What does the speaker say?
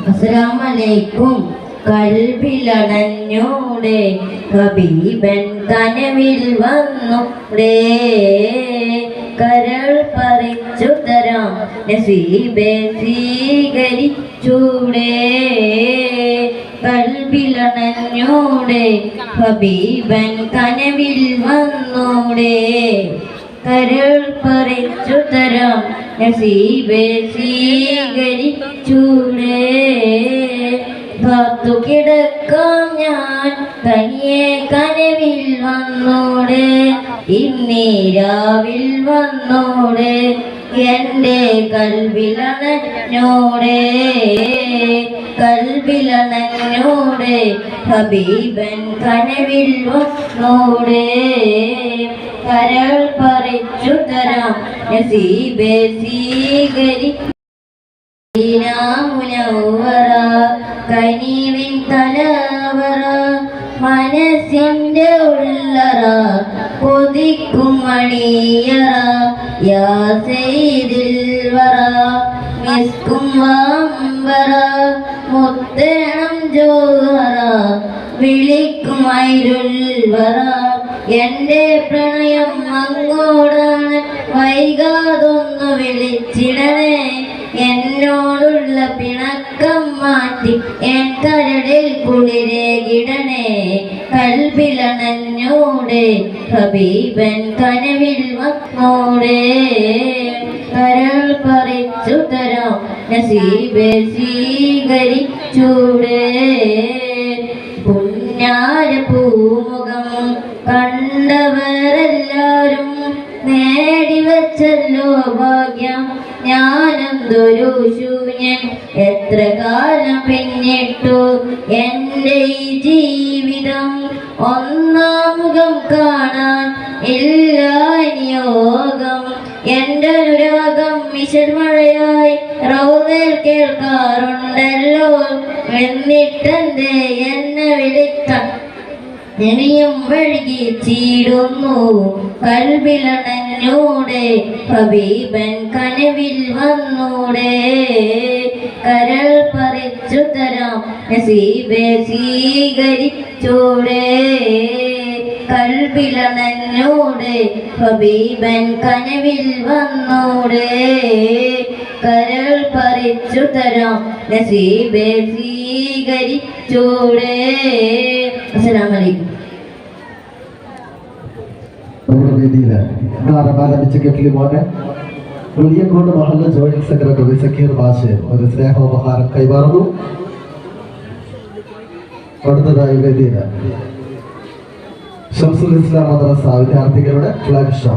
അസ്സലാമലൈക്കും. കൽബിലണഞ്ഞൂടെ ഹബീബൻ കനവിൽ വന്നൂടെ, കരൾ പറിച്ചു തരാം നസീബെ സ്വീകരിച്ചൂടെ. കൽബിലണഞ്ഞൂടെ ഹബീബൻ കനവിൽ വന്നൂടെ, കരൾ പറിച്ചു തരാം നസീബെ സ്വീകരിച്ചൂടെ. കാത്തു കിടക്കാം ഞാൻ തനിയെ കനവിൽ വന്നൂടെ, ഇന്നീരാവിൽ വന്നൂടെ എൻ്റെ കൽബിലണഞ്ഞൂടെ. കൽബിലണഞ്ഞൂടെ ഹബീബൻ കനവിൽ വന്നൂടെ, കരൾ പറിച്ചു തരാം നസീബെ സ്വീകരി. മുനവ്വറ കനിവിൻ തലവറ, മനസ്സിൻ്റെ ഉള്ളറ കൊതിക്കും മണിയറ. യാ സയ്യിദുൽ വറ മിസ്കും വംബറ, മുത്തേണം ജോഹറ വിളിക്കും ഐരുൽ വറ. എൻ്റെ പ്രണയം അങ്ങോടാണ്, വൈകാതൊന്നു വിളിച്ചിടണേ. എന്നോടുള്ള പിണക്കം മാറ്റി എൻ കരടിൽ കുളിരേകിടണേ. കൽബിലണഞ്ഞൂടെ ഹബീബൻ കനവിൽ വന്നൂടെ, കരൾ പറിച്ചു തരാം നസീബെ സ്വീകരിച്ചൂടെ. പുന്നാര പൂമുഖം കണ്ടവരെല്ലാരും നേടിവച്ചല്ലോ ഭാഗ്യം. ഞാനെന്തൊരു ശൂന്യൻ, എത്ര കാലം പിന്നിട്ടു എൻ്റെ ഈ ജീവിതം. ഒന്നാം മുഖം കാണാൻ ഇല്ല നിയോഗം. എൻ്റെ അനുരാഗം മിശൽമഴയായി റൗദയിൽ കേൾക്കാറുണ്ടല്ലോ. എന്നിട്ടെന്തേ എന്നെ വിളിക്കാൻ ഇനിയും വഴുകി ചീടുന്നു. കൽബിലണഞ്ഞൂടെ ഹബീബൻ കനവിൽ വന്നൂടെ, കരൾ പറിച്ചു തരാം നസീബെ സ്വീകരിച്ചൂടെ. കൽബിലണഞ്ഞൂടെ ഹബീബൻ കനവിൽ വന്നൂടെ, കരൾ പറിച്ചു തരാം നസീബെ സ്വീകരിച്ചൂടെ. അസ്സലാമലൈക്കും. ആരംഭിച്ച കെട്ടിൽ മോനെ വലിയക്കോട് മഹല്ല ജോയിന്റ് സെക്രട്ടറി സക്കീർ ബാഷ് ഒരു സ്നേഹോപഹാരം കൈമാറുന്നു. അടുത്തതായി വേദിയിൽ ഷംസുൽ ഇസ്ലാം മദ്രസ വിദ്യാർത്ഥികളുടെ ഫ്ലാഗ് ഷോ.